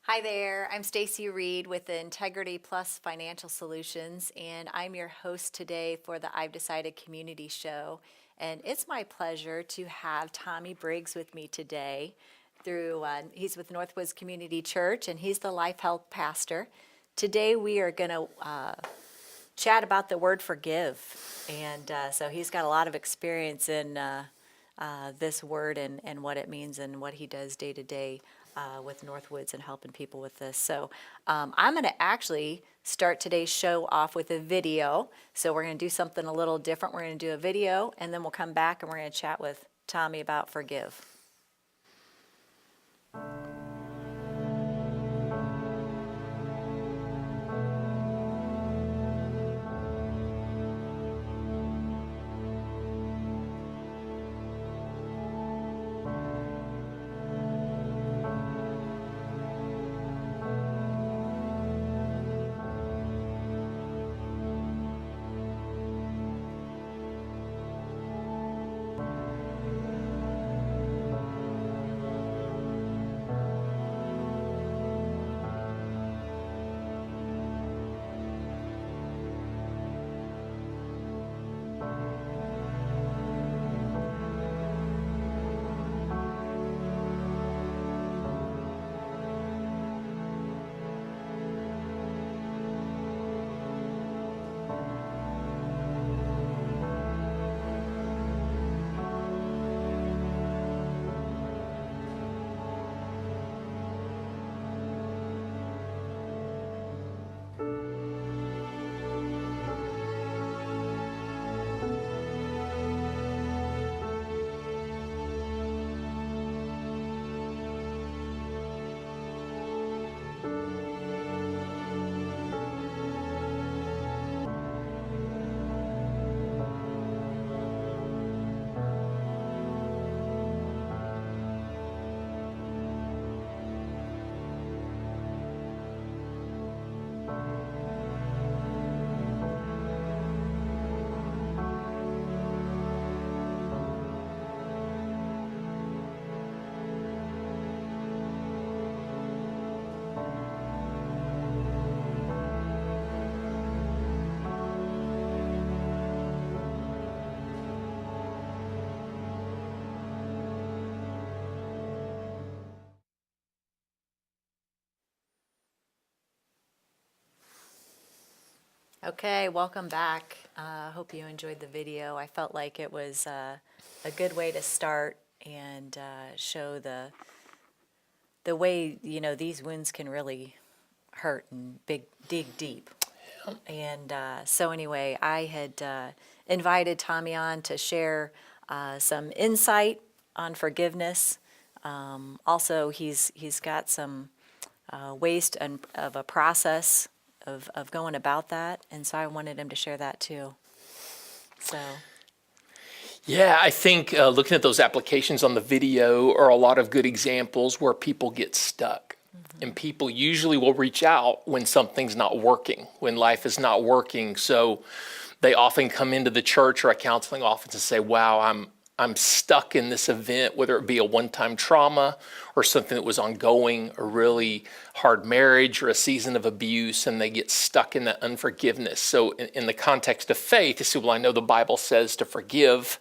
Hi there, I'm Stacey Reed with the Integrity Plus Financial Solutions, and I'm your host today for the I've Decided Community Show. And it's my pleasure to have Tommy Briggs with me today. He's with Northwoods Community Church, and he's the life health pastor. Today we are going to chat about the word forgive, and so he's got a lot of experience in this word and what it means and what he does day to day with Northwoods and helping people with this. So I'm going to actually start today's show off with a video. So we're going to do something a little different. We're going to do a video, and then we'll come back and we're going to chat with Tommy about forgive. Okay, welcome back. Hope you enjoyed the video. I felt like it was a good way to start and show the way, these wounds can really hurt and dig deep. And so anyway, I had invited Tommy on to share some insight on forgiveness. Also, he's got some ways of a process of going about that, and so I wanted him to share that too. So. Yeah, I think looking at those applications on the video are a lot of good examples where people get stuck. Mm-hmm. And people usually will reach out when something's not working, when life is not working. So they often come into the church or a counseling office and say, wow, I'm stuck in this event, whether it be a one-time trauma or something that was ongoing, a really hard marriage or a season of abuse, and they get stuck in that unforgiveness. So in the context of faith, you say, well, I know the Bible says to forgive,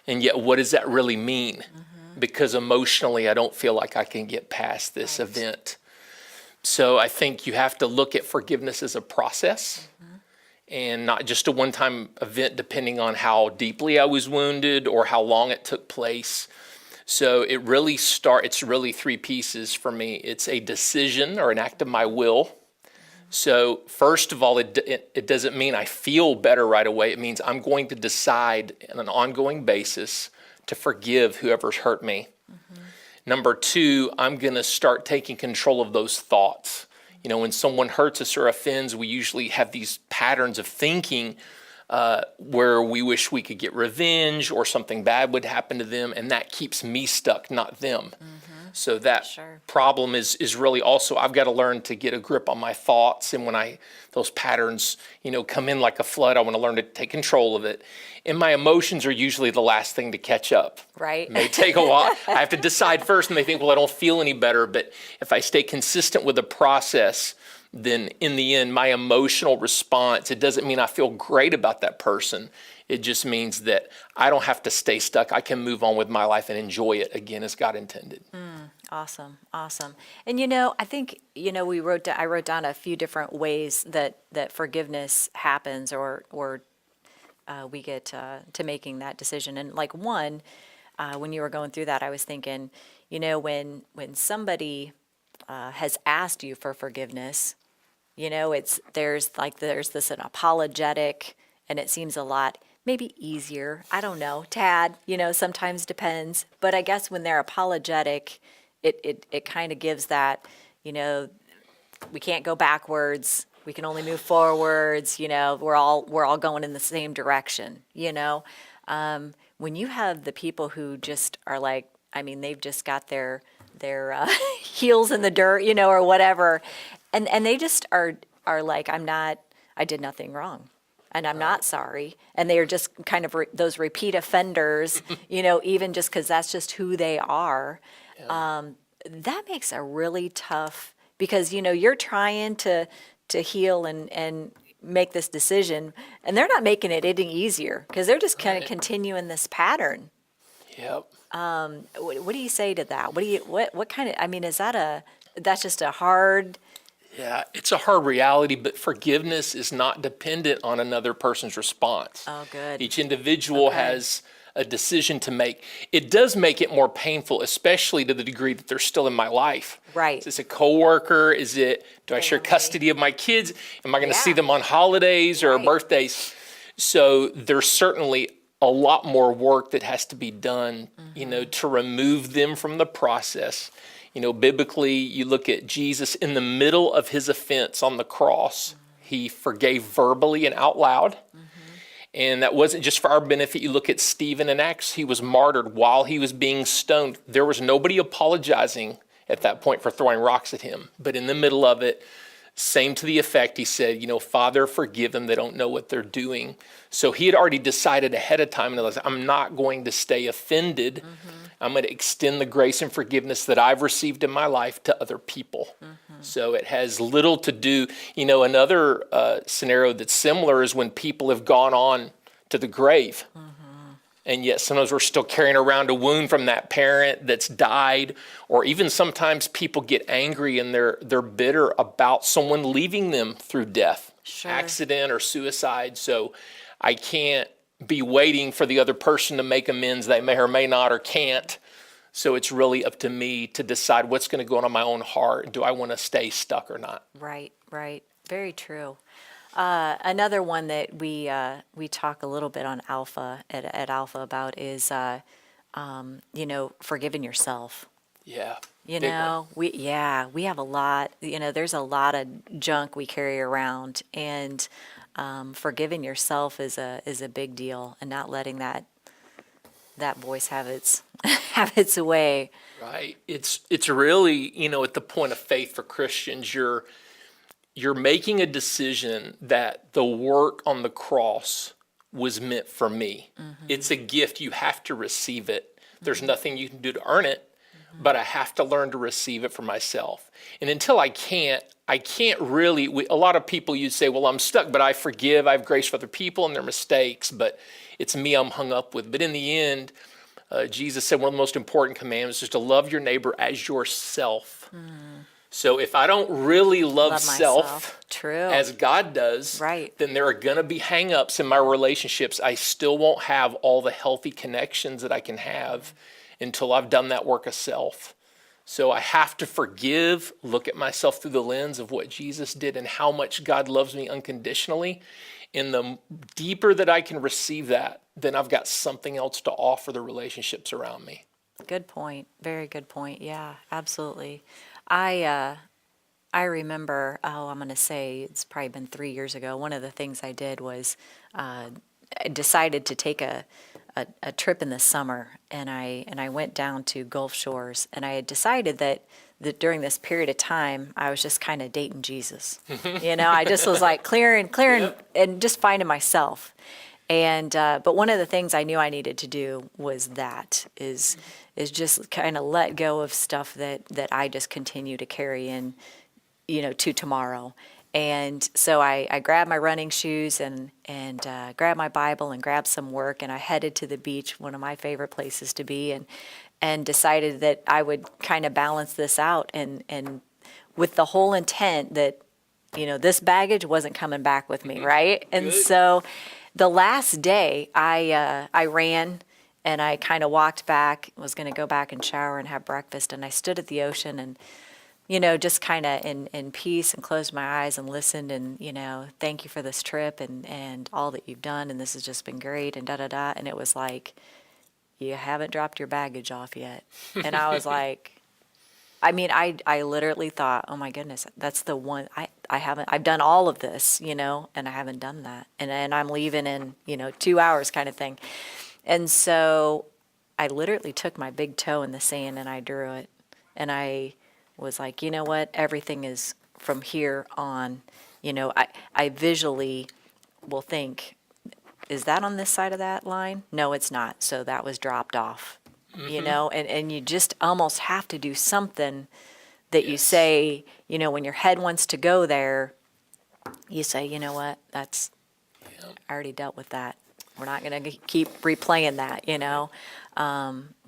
and yet what does that really mean? Mm-hmm. Because emotionally, I don't feel like I can get past this event. So I think you have to look at forgiveness as a process. Mm-hmm. And not just a one-time event depending on how deeply I was wounded or how long it took place. So it's really three pieces for me. It's a decision or an act of my will. So first of all, it doesn't mean I feel better right away. It means I'm going to decide on an ongoing basis to forgive whoever's hurt me. Mm-hmm. Number two, I'm going to start taking control of those thoughts. When someone hurts us or offends, we usually have these patterns of thinking where we wish we could get revenge or something bad would happen to them, and that keeps me stuck, not them. So that problem is really also, I've got to learn to get a grip on my thoughts, and when those patterns, come in like a flood, I want to learn to take control of it. And my emotions are usually the last thing to catch up. Right. It may take a while. I have to decide first, and they think, well, I don't feel any better. But if I stay consistent with the process, then in the end, my emotional response, it doesn't mean I feel great about that person. It just means that I don't have to stay stuck. I can move on with my life and enjoy it again as God intended. Awesome. And I think, I wrote down a few different ways that forgiveness happens or we get to making that decision. And like one, when you were going through that, I was thinking, when somebody has asked you for forgiveness, there's this an apologetic, and it seems a lot maybe easier. I don't know, tad, sometimes depends. But I guess when they're apologetic, it kind of gives that, we can't go backwards. We can only move forwards. We're all going in the same direction. When you have the people who just are like, they've just got their heels in the dirt, or whatever, and they just are like, I did nothing wrong, and I'm not sorry, and they are just kind of those repeat offenders, even just because that's just who they are. Yeah. That makes a really tough, because you're trying to heal and make this decision, and they're not making it any easier because they're just kind of continuing this pattern. Yep. What do you say to that? What kind of, that's just a hard. Yeah, it's a hard reality, but forgiveness is not dependent on another person's response. Oh, good. Each individual has a decision to make. It does make it more painful, especially to the degree that they're still in my life. Right. Is this a coworker? Do I share custody of my kids? Am I going to see them on holidays or birthdays? So there's certainly a lot more work that has to be done, to remove them from the process. Biblically, you look at Jesus in the middle of his offense on the cross. He forgave verbally and out loud. And that wasn't just for our benefit. You look at Stephen in Acts, he was martyred while he was being stoned. There was nobody apologizing at that point for throwing rocks at him. But in the middle of it, same to the effect, he said, Father, forgive them. They don't know what they're doing. So he had already decided ahead of time, and I'm not going to stay offended. I'm going to extend the grace and forgiveness that I've received in my life to other people. So it has little to do. Another scenario that's similar is when people have gone on to the grave. And yet sometimes we're still carrying around a wound from that parent that's died, or even sometimes people get angry and they're bitter about someone leaving them through death, accident or suicide. So I can't be waiting for the other person to make amends. They may or may not or can't. So it's really up to me to decide what's going to go on in my own heart. Do I want to stay stuck or not? Right. Very true. Another one that we talk a little bit on Alpha at Alpha about is forgiving yourself. Yeah. We have a lot. There's a lot of junk we carry around, and forgiving yourself is a big deal, and not letting that voice have its way. Right. It's really, at the point of faith for Christians, you're making a decision that the work on the cross was meant for me. It's a gift. You have to receive it. There's nothing you can do to earn it, but I have to learn to receive it for myself. And until I can't really, a lot of people, you'd say, well, I'm stuck, but I forgive. I have grace for other people and their mistakes, but it's me I'm hung up with. But in the end, Jesus said one of the most important commandments is to love your neighbor as yourself. So if I don't really love self as God does, then there are going to be hang-ups in my relationships. I still won't have all the healthy connections that I can have until I've done that work of self. So I have to forgive, look at myself through the lens of what Jesus did and how much God loves me unconditionally. And the deeper that I can receive that, then I've got something else to offer the relationships around me. Good point. Very good point. Yeah, absolutely. I I remember, I'm going to say it's probably been 3 years ago. One of the things I did was I decided to take a trip in the summer, and I went down to Gulf Shores, and I had decided that during this period of time, I was just kind of dating Jesus. I just was like clearing, Yep. and just finding myself. And but one of the things I knew I needed to do was is just kind of let go of stuff that I just continue to carry in, to tomorrow. And so I grabbed my running shoes and grabbed my Bible and grabbed some work, and I headed to the beach, one of my favorite places to be, and decided that I would kind of balance this out, and with the whole intent that this baggage wasn't coming back with me, right? And Good. so the last day I ran, and I kind of walked back, was going to go back and shower and have breakfast, and I stood at the ocean and just kind of in peace, and closed my eyes and listened, and thank you for this trip and all that you've done, and this has just been great, and da da da. And it was like, you haven't dropped your baggage off yet. And I was like, I mean, I literally thought, oh my goodness, that's the one I've done all of this, and I haven't done that, and I'm leaving in 2 hours kind of thing. And so I literally took my big toe in the sand and I drew it, and I was like, you know what, everything is from here on. I visually will think, is that on this side of that line? No, it's not. So that was dropped off, and you just almost have to do something that you Yes. say, when your head wants to go there, you say, you know what, I already dealt with that. We're not going to keep replaying that,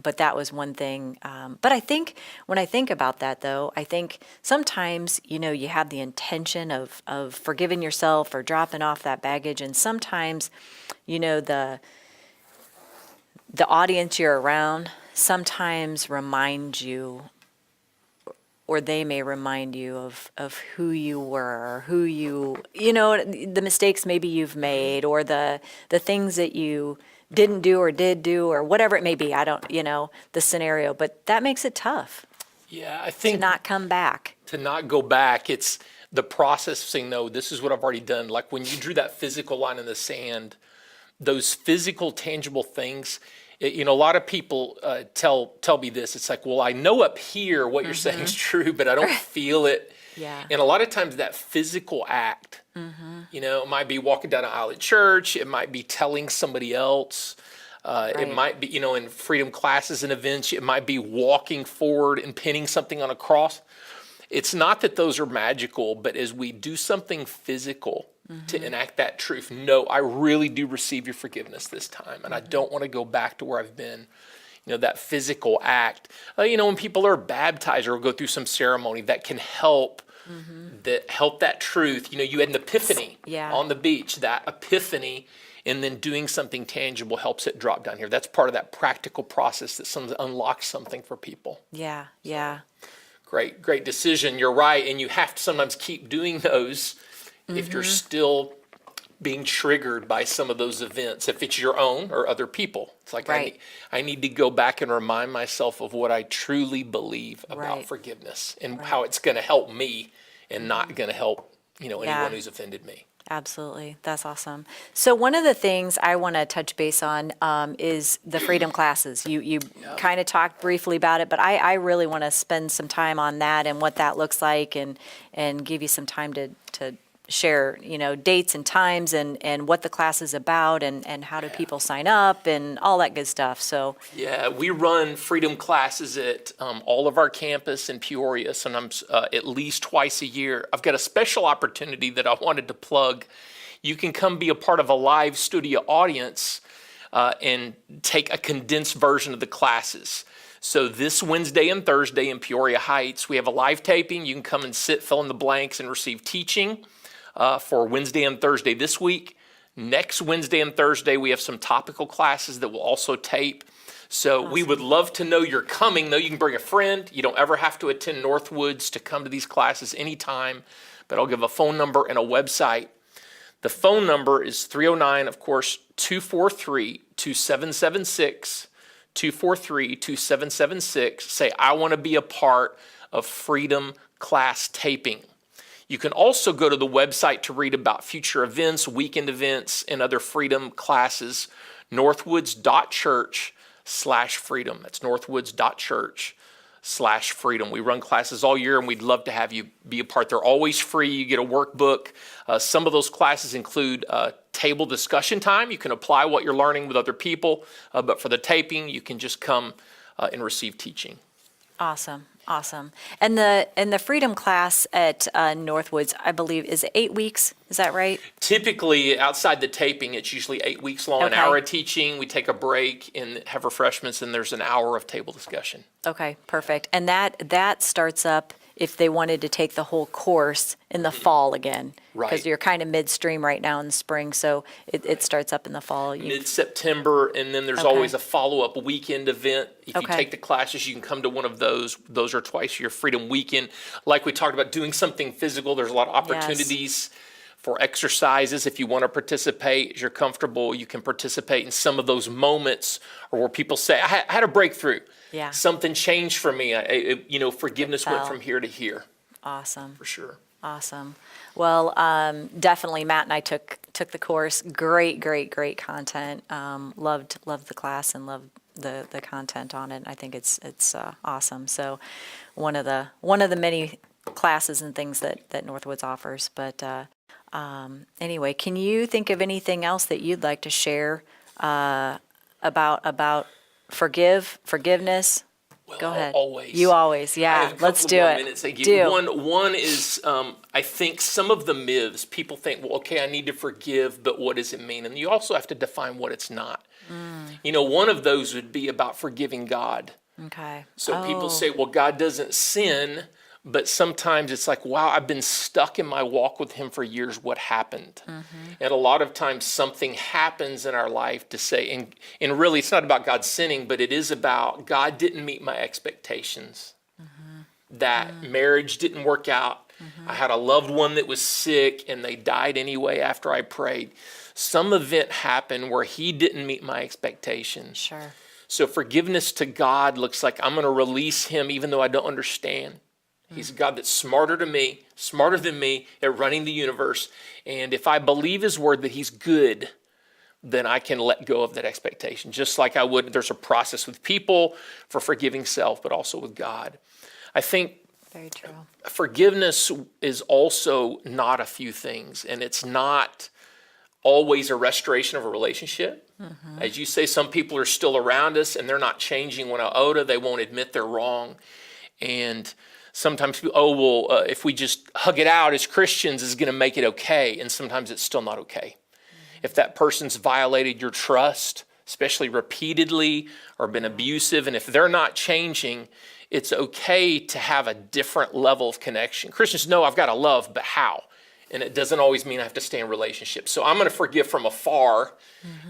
But that was one thing. But I think when I think about that, though, I think sometimes, you have the intention of forgiving yourself or dropping off that baggage. And sometimes, the audience you're around sometimes reminds you, or they may remind you of who you were, or who the mistakes maybe you've made, or the things that you didn't do or did do, or whatever it may be. I don't, the scenario, but that makes it tough Yeah, I to think not come back. to not go back, it's the process of saying, no, this is what I've already done. Like when you drew that physical line in the sand, those physical, tangible things, a lot of people tell me this. It's like, well, I know up here what you're saying is true, but I don't feel it. Yeah. And a lot of times that physical act, it might be walking down an aisle at church. It might be telling somebody else. It might be, in freedom classes and events, it might be walking forward and pinning something on a cross. It's not that those are magical, but as we do something physical to enact that truth, no, I really do receive your forgiveness this time, and I don't want to go back to where I've been. That physical act. When people are baptized or go through some ceremony, that can help. Help that truth. You had an epiphany on the beach. That epiphany, and then doing something tangible helps it drop down here. That's part of that practical process that unlocks something for people. Yeah. Yeah. Great decision. You're right, and you have to sometimes keep doing those if you're still being triggered by some of those events. If it's your own or other people, it's like Right. I need to go back and remind myself of what I truly believe about Right. forgiveness and how it's going to help me and not going to help anyone Yeah. who's offended me. Absolutely. That's awesome. So one of the things I want to touch base on is the freedom classes. You kind of talked briefly about it, but I really want to spend some time on that and what that looks like, and give you some time to share, dates and times and what the class is about, and how do people sign up and all that good stuff. So Yeah, we run freedom classes at all of our campus in Peoria, sometimes at least twice a year. I've got a special opportunity that I wanted to plug. You can come be a part of a live studio audience and take a condensed version of the classes. So this Wednesday and Thursday in Peoria Heights, we have a live taping. You can come and sit, fill in the blanks, and receive teaching for Wednesday and Thursday this week. Next Wednesday and Thursday, we have some topical classes that will also tape. So we would love to know you're coming. Though you can bring a friend. You don't ever have to attend Northwoods to come to these classes anytime. But I'll give a phone number and a website. The phone number is 309, of course, 243-2776, 243-2776. Say, I want to be a part of Freedom Class Taping. You can also go to the website to read about future events, weekend events, and other freedom classes, northwoods.church/freedom. That's northwoods.church/freedom. We run classes all year, and we'd love to have you be a part. They're always free. You get a workbook. Some of those classes include table discussion time. You can apply what you're learning with other people, but for the taping, you can just come and receive teaching. Awesome. And the freedom class at Northwoods, I believe, is 8 weeks. Is that right? Typically, outside the taping, it's usually 8 weeks long, an Okay. hour of teaching. We take a break and have refreshments, and there's an hour of table discussion. Okay, perfect. And that starts up if they wanted to take the whole course in the fall again. Right. Because you're kind of midstream right now in the spring, so it starts up in the fall. Mid-September, and then there's Okay. always a follow-up weekend event. If you Okay. take the classes, you can come to one of those. Those are twice your Freedom Weekend. Like we talked about, doing something physical, there's a lot of opportunities for exercises. If you want to participate, as you're comfortable, you can participate in some of those moments or where people say, I had a breakthrough. Yeah. Something changed for me. Forgiveness went Wow. from here to here, Awesome. for sure. Awesome. Well, definitely, Matt and I took the course. Great content. Loved the class and loved the content on it. And I think it's awesome. So, one of the many classes and things that Northwoods offers. But anyway, can you think of anything else that you'd like to share about forgiveness? Go ahead. Always. You always, I yeah. have a Let's couple do more it. minutes. I give Do. you one is I think some of the myths people think, well, okay, I need to forgive, but what does it mean? And you also have to define what it's not. One of those would be about forgiving God. Okay. So people Oh. say, well, God doesn't sin, but sometimes it's like, wow, I've been stuck in my walk with him for years. What happened? And a lot of times something happens in our life to say, and really it's not about God sinning, but it is about God didn't meet my expectations. That marriage didn't work out. I had a loved one that was sick and they died anyway after I prayed. Some event happened where he didn't meet my expectations. Sure. So forgiveness to God looks like I'm going to release him even though I don't understand. He's a God that's smarter than me at running the universe. And if I believe his word that he's good, then I can let go of that expectation. Just like I would, there's a process with people for forgiving self, but also with God. I think Very true. forgiveness is also not a few things, and it's not always a restoration of a relationship. As you say, some people are still around us and they're not changing one iota. They won't admit they're wrong. And sometimes people, if we just hug it out as Christians, is going to make it okay. And sometimes it's still not okay. If that person's violated your trust, especially repeatedly, or been abusive, and if they're not changing, it's okay to have a different level of connection. Christians know I've got to love, but how? And it doesn't always mean I have to stay in relationships. So I'm going to forgive from afar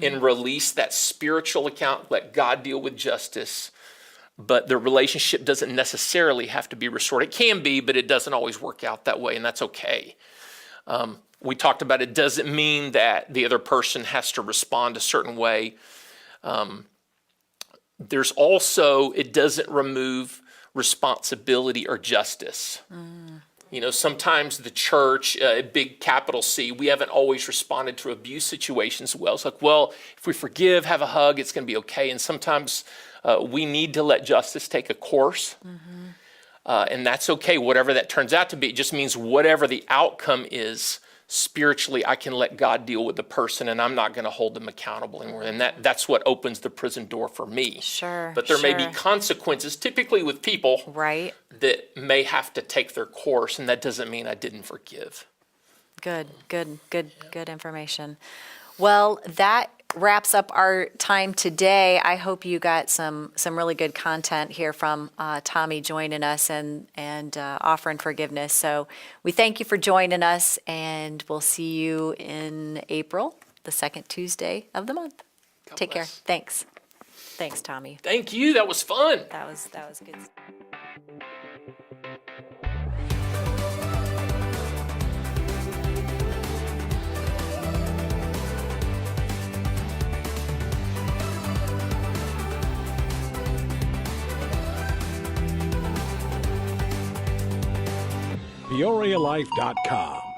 and release that spiritual account, let God deal with justice. But the relationship doesn't necessarily have to be restored. It can be, but it doesn't always work out that way, and that's okay. We talked about it doesn't mean that the other person has to respond a certain way. There's also, it doesn't remove responsibility or justice. Sometimes the church, big capital C, we haven't always responded to abuse situations well. It's like, well, if we forgive, have a hug, it's going to be okay. And sometimes we need to let justice take a course. And that's okay, whatever that turns out to be. It just means whatever the outcome is, spiritually, I can let God deal with the person, and I'm not going to hold them accountable anymore. And that's what opens the prison door for me. Sure. But there may be consequences, typically with people, Right. that may have to take their course, and that doesn't mean I didn't forgive. Good information. Well, that wraps up our time today. I hope you got some really good content here from Tommy joining us and offering forgiveness. So we thank you for joining us, and we'll see you in April, the second Tuesday of the month. Take care. Thanks, Tommy. Thank you. That was fun. That was good. PeoriaLife.com.